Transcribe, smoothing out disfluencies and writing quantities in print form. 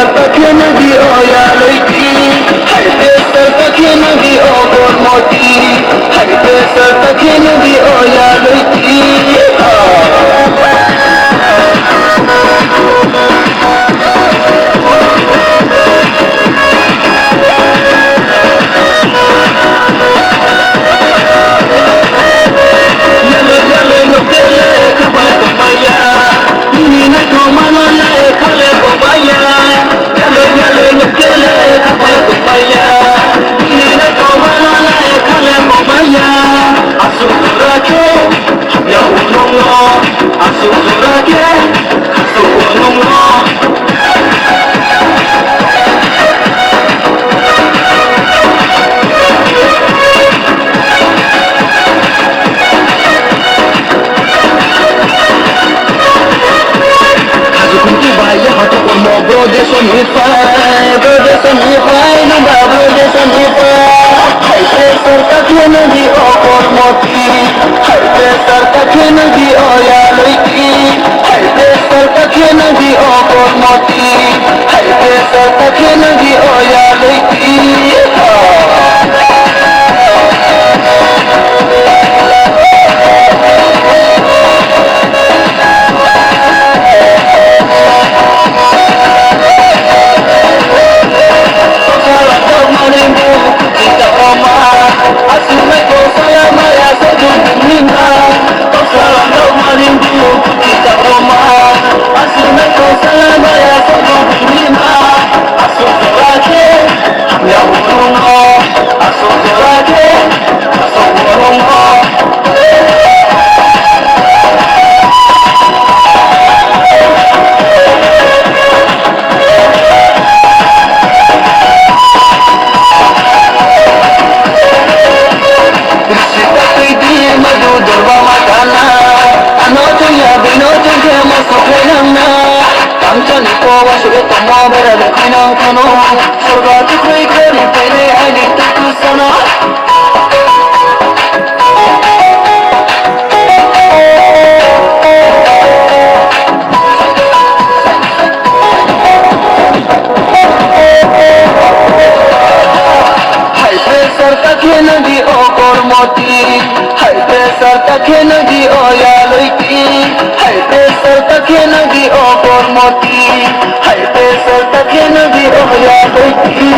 sartakenagi oyaloiti haite sartakenagi ogormoti haite sartakenagi oyaloiti Brodesonify, numba Brodesonify haite sartakenagi ogormoti haite sartakenagi oyaloiti haite sartakenagi ogormoti haite sartakenagi oyaloiti sartakenagi ogormoti haite sartakenagi oyaloiti haite sartakenagi ogormoti haite sartakenagi oyaloiti